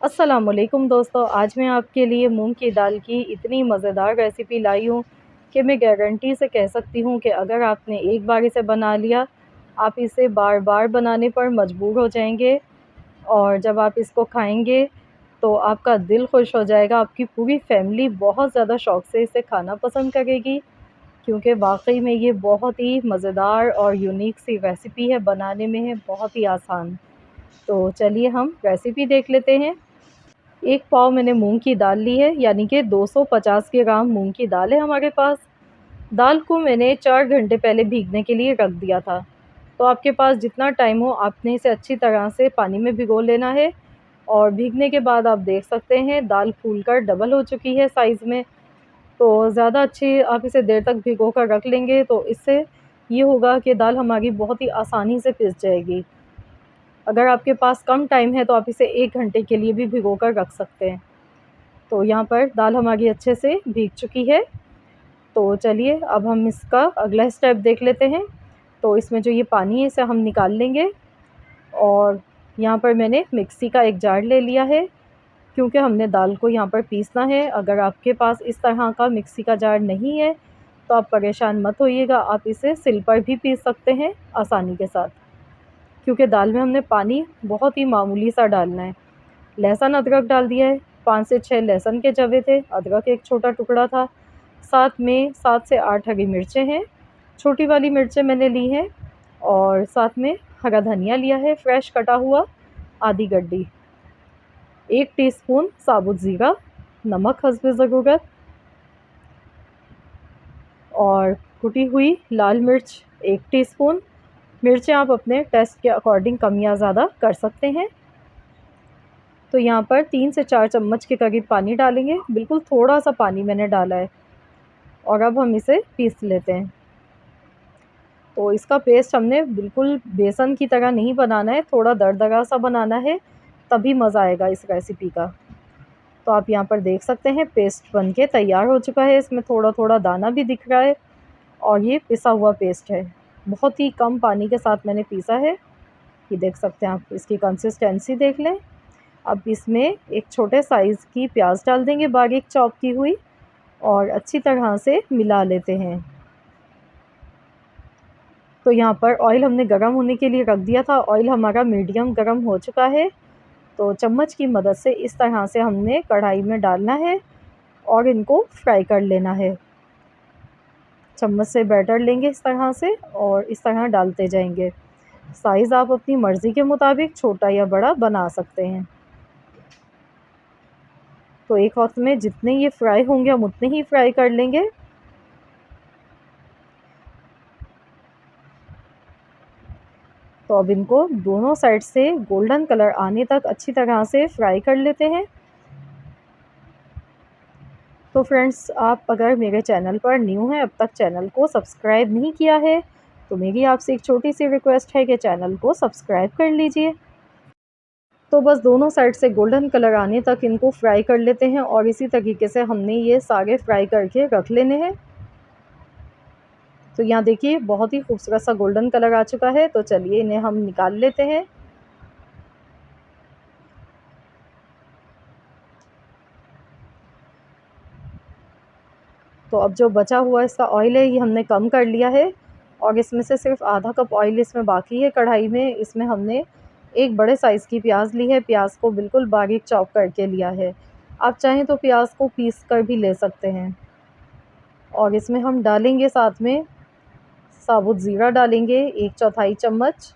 अस्सलामुअलैकुम दोस्तों, आज मैं आपके लिए मूँग की दाल की इतनी मज़ेदार रेसिपी लाई हूँ कि मैं गारंटी से कह सकती हूँ कि अगर आपने एक बार इसे बना लिया, आप इसे बार-बार बनाने पर मजबूर हो जाएँगे और जब आप इसको खाएँगे, तो आपका दिल खुश हो जाएगा। आपकी पूरी फैमिली बहुत ज़्यादा शौक़ से इसे खाना पसंद करेगी, क्योंकि वाक़ई में ये बहुत ही मज़ेदार और यूनिक सी रेसिपी है, बनाने में है बहुत ही आसान। तो चलिए हम रेसिपी देख लेते हैं। 1 पाव मैंने मूँग की दाल ली है, यानी कि 250 ग्राम मूँग की दाल है हमारे पास। दाल को मैंने 4 घंटे पहले भीगने के लिए रख दिया था। तो आपके पास जितना टाइम हो, आपने इसे अच्छी तरह से पानी में भिगो लेना है और भीगने के बाद आप देख सकते हैं दाल फूलकर डबल हो चुकी है साइज़ में। तो ज़्यादा अच्छी आप इसे देर तक भिगो कर रख लेंगे, तो इससे ये होगा कि दाल हमारी बहुत ही आसानी से पिस जाएगी। अगर आपके पास कम टाइम है, तो आप इसे 1 घंटे के लिए भी भिगो कर रख सकते हैं। तो यहाँ पर दाल हमारी अच्छे से भीग चुकी है। तो चलिए अब हम इसका अगला स्टेप देख लेते हैं। तो इसमें जो ये पानी है इसे हम निकाल लेंगे और यहाँ पर मैंने मिक्सी का एक जार ले लिया है, क्योंकि हमने दाल को यहाँ पर पीसना है। अगर आपके पास इस तरह का मिक्सी का जार नहीं है, तो आप परेशान मत होइएगा, आप इसे सिल पर भी पीस सकते हैं आसानी के साथ, क्योंकि दाल में हमने पानी बहुत ही मामूली सा डालना है। लहसुन अदरक डाल दिया है, 5 से 6 लहसुन के जवे थे, अदरक एक छोटा टुकड़ा था, साथ में 7 से 8 हरी मिर्चें हैं, छोटी वाली मिर्चें मैंने ली हैं और साथ में हरा धनिया लिया है फ्रेश कटा हुआ आधी गड्डी, 1 टीस्पून साबुत ज़ीरा, नमक हस्बे ज़रूरत और कुटी हुई लाल मिर्च 1 टीस्पून। मिर्चें आप अपने टेस्ट के अकॉर्डिंग कम या ज़्यादा कर सकते हैं। तो यहाँ पर 3 से 4 चम्मच के करीब पानी डालेंगे, बिल्कुल थोड़ा-सा पानी मैंने डाला है और अब हम इसे पीस लेते हैं। तो इसका पेस्ट हमने बिल्कुल बेसन की तरह नहीं बनाना है, थोड़ा दरदरा सा बनाना है, तभी मज़ा आएगा इस रेसिपी का। तो आप यहाँ पर देख सकते हैं पेस्ट बनके तैयार हो चुका है, इसमें थोड़ा-थोड़ा दाना भी दिख रहा है और ये पिसा हुआ पेस्ट है। बहुत ही कम पानी के साथ मैंने पीसा है, ये देख सकते हैं आप, इसकी कंसिस्टेंसी देख लें। अब इसमें एक छोटे साइज़ की प्याज डाल देंगे बारीक चॉप की हुई और अच्छी तरह से मिला लेते हैं। तो यहाँ पर ऑयल हमने गरम होने के लिए रख दिया था, ऑयल हमारा मीडियम गरम हो चुका है। तो चम्मच की मदद से इस तरह से हमने कढ़ाई में डालना है और इनको फ्राई कर लेना है। चम्मच से बैटर लेंगे इस तरह से और इस तरह डालते जाएंगे। साइज़ आप अपनी मर्ज़ी के मुताबिक छोटा या बड़ा बना सकते हैं। तो एक वक्त में जितने ये फ्राई होंगे हम उतने ही फ्राई कर लेंगे। तो अब इनको दोनों साइड से गोल्डन कलर आने तक अच्छी तरह से फ्राई कर लेते हैं। तो फ्रेंड्स, आप अगर मेरे चैनल पर न्यू हैं, अब तक चैनल को सब्सक्राइब नहीं किया है, तो मेरी आपसे एक छोटी सी रिक्वेस्ट है कि चैनल को सब्सक्राइब कर लीजिए। तो बस दोनों साइड से गोल्डन कलर आने तक इनको फ्राई कर लेते हैं और इसी तरीके से हमने ये सारे फ्राई करके रख लेने हैं। तो यहाँ देखिए बहुत ही खूबसूरत सा गोल्डन कलर आ चुका है। तो चलिए इन्हें हम निकाल लेते हैं। तो अब जो बचा हुआ इसका ऑयल है ये हमने कम कर लिया है और इसमें से सिर्फ आधा कप ऑयल इसमें बाकी है कढ़ाई में। इसमें हमने एक बड़े साइज़ की प्याज ली है, प्याज को बिल्कुल बारीक चॉप करके लिया है। आप चाहें तो प्याज को पीस कर भी ले सकते हैं। और इसमें हम डालेंगे साथ में साबुत ज़ीरा डालेंगे 1/4 चम्मच,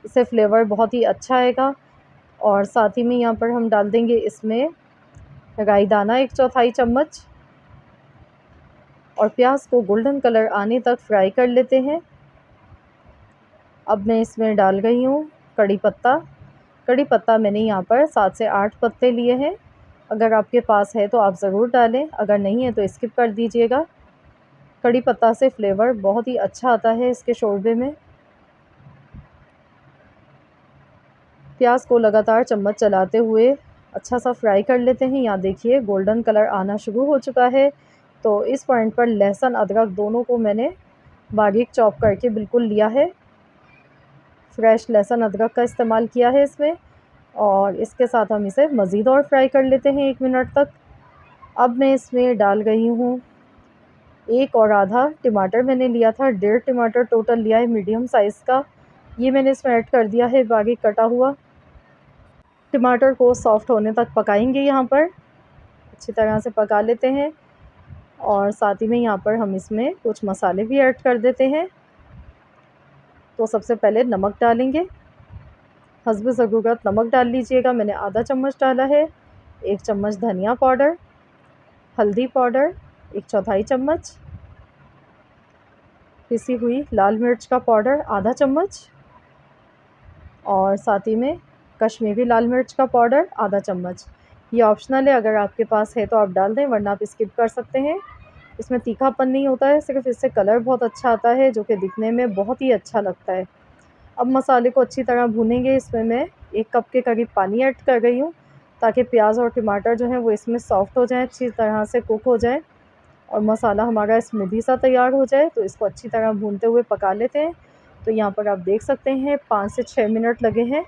इससे फ्लेवर बहुत ही अच्छा आएगा। और साथ ही में यहाँ पर हम डाल देंगे इसमें राई दाना 1/4 चम्मच और प्याज को गोल्डन कलर आने तक फ्राई कर लेते हैं। अब मैं इसमें डाल रही हूँ कड़ी पत्ता। कड़ी पत्ता मैंने यहाँ पर 7 से 8 पत्ते लिए हैं। अगर आपके पास है तो आप ज़रूर डालें, अगर नहीं है तो स्किप कर दीजिएगा। कड़ी पत्ता से फ्लेवर बहुत ही अच्छा आता है इसके शोरबे में। प्याज को लगातार चम्मच चलाते हुए अच्छा सा फ्राई कर लेते हैं। यहाँ देखिए गोल्डन कलर आना शुरू हो चुका है। तो इस पॉइंट पर लहसुन अदरक दोनों को मैंने बारीक चॉप करके बिल्कुल लिया है। फ्रेश लहसुन अदरक का इस्तेमाल किया है इसमें और इसके साथ हम इसे मज़ीद और फ्राई कर लेते हैं 1 मिनट तक। अब मैं इसमें डाल रही हूँ 1 और आधा टमाटर मैंने लिया था, 1.5 टमाटर टोटल लिया है मीडियम साइज़ का। ये मैंने इसमें ऐड कर दिया है बारीक कटा हुआ। टमाटर को सॉफ़्ट होने तक पकाएंगे, यहाँ पर अच्छी तरह से पका लेते हैं। और साथ ही में यहाँ पर हम इसमें कुछ मसाले भी ऐड कर देते हैं। तो सबसे पहले नमक डालेंगे, हस्ब ज़रूरत नमक डाल लीजिएगा। मैंने आधा चम्मच डाला है। 1 चम्मच धनिया पाउडर, हल्दी पाउडर 1/4 चम्मच, पिसी हुई लाल मिर्च का पाउडर आधा चम्मच, और साथ ही में कश्मीरी लाल मिर्च का पाउडर आधा चम्मच। ये ऑप्शनल है, अगर आपके पास है तो आप डाल दें, वरना आप स्किप कर सकते हैं। इसमें तीखापन नहीं होता है, सिर्फ इससे कलर बहुत अच्छा आता है, जो कि दिखने में बहुत ही अच्छा लगता है। अब मसाले को अच्छी तरह भूनेंगे। इसमें मैं 1 कप के करीब पानी ऐड कर रही हूँ, ताकि प्याज और टमाटर जो है वो इसमें सॉफ़्ट हो जाएँ, अच्छी तरह से कुक हो जाए और मसाला हमारा स्मूदी सा तैयार हो जाए। तो इसको अच्छी तरह भूनते हुए पका लेते हैं। तो यहाँ पर आप देख सकते हैं 5 से 6 मिनट लगे हैं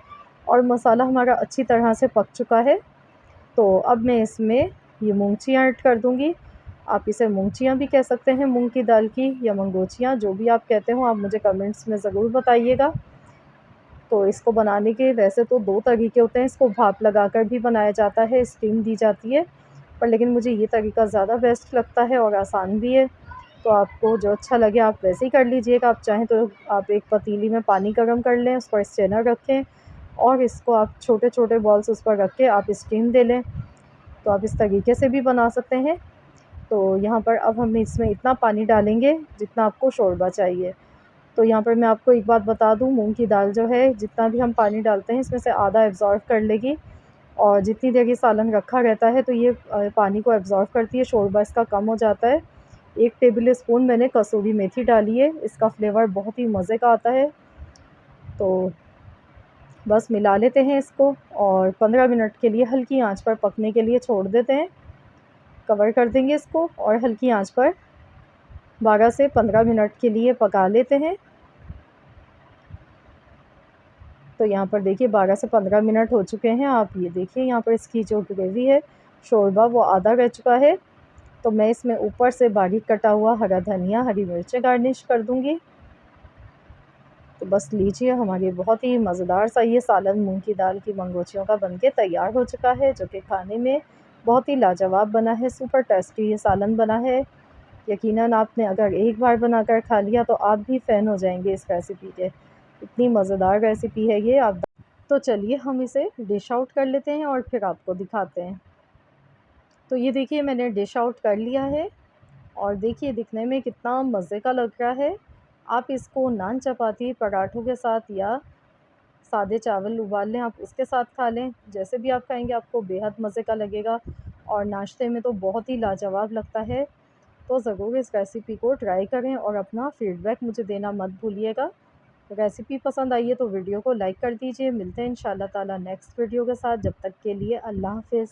और मसाला हमारा अच्छी तरह से पक चुका है। तो अब मैं इसमें ये मूंगचियाँ ऐड कर दूँगी। आप इसे मूंगचियाँ भी कह सकते हैं, मूंग की दाल की, या मंगोचियाँ, जो भी आप कहते हो, आप मुझे कमेंट्स में ज़रूर बताइएगा। तो इसको बनाने के वैसे तो 2 तरीके होते हैं, इसको भाप लगाकर भी बनाया जाता है, स्टीम दी जाती है, पर लेकिन मुझे ये तरीका ज़्यादा बेस्ट लगता है और आसान भी है। तो आपको जो अच्छा लगे आप वैसे ही कर लीजिएगा। आप चाहें तो आप एक पतीली में पानी गर्म कर लें, उस पर स्ट्रेनर रखें और इसको आप छोटे-छोटे बॉल्स उस पर रख के आप स्टीम दे लें। तो आप इस तरीके से भी बना सकते हैं। तो यहाँ पर अब हम इसमें इतना पानी डालेंगे जितना आपको शोरबा चाहिए। तो यहाँ पर मैं आपको एक बात बता दूँ, मूँग की दाल जो है, जितना भी हम पानी डालते हैं इसमें से आधा एब्ज़ॉर्ब कर लेगी, और जितनी देर ये सालन रखा रहता है तो ये पानी को एब्ज़ॉर्ब करती है, शोरबा इसका कम हो जाता है। 1 टेबल स्पून मैंने कसूरी मेथी डाली है, इसका फ्लेवर बहुत ही मज़े का आता है। तो बस मिला लेते हैं इसको और 15 मिनट के लिए हल्की आंच पर पकने के लिए छोड़ देते हैं। कवर कर देंगे इसको और हल्की आंच पर 12 से 15 मिनट के लिए पका लेते हैं। तो यहाँ पर देखिए 12 से 15 मिनट हो चुके हैं। आप ये देखिए यहाँ पर इसकी जो ग्रेवी है, शोरबा, वो आधा रह चुका है। तो मैं इसमें ऊपर से बारीक कटा हुआ हरा धनिया, हरी मिर्चें गार्निश कर दूँगी। तो बस लीजिए, हमारी बहुत ही मज़ेदार सा ये सालन मूँग की दाल की मंगोचियों का बनके तैयार हो चुका है, जो कि खाने में बहुत ही लाजवाब बना है, सुपर टेस्टी ये सालन बना है। यकीनन आपने अगर एक बार बनाकर खा लिया तो आप भी फ़ैन हो जाएँगे इस रेसिपी के। इतनी मज़ेदार रेसिपी है ये। आप तो चलिए हम इसे डिश आउट कर लेते हैं और फिर आपको दिखाते हैं। तो ये देखिए मैंने डिश आउट कर लिया है और देखिए दिखने में कितना मज़े का लग रहा है। आप इसको नान, चपाती, पराठों के साथ या सादे चावल उबाल लें, आप उसके साथ खा लें। जैसे भी आप खाएँगे आपको बेहद मज़े का लगेगा और नाश्ते में तो बहुत ही लाजवाब लगता है। तो ज़रूर इस रेसिपी को ट्राई करें और अपना फ़ीडबैक मुझे देना मत भूलिएगा। रेसिपी पसंद आई है तो वीडियो को लाइक कर दीजिए। मिलते हैं इंशाअल्लाह ताला नेक्स्ट वीडियो के साथ। जब तक के लिए अल्लाह हाफ़िज़।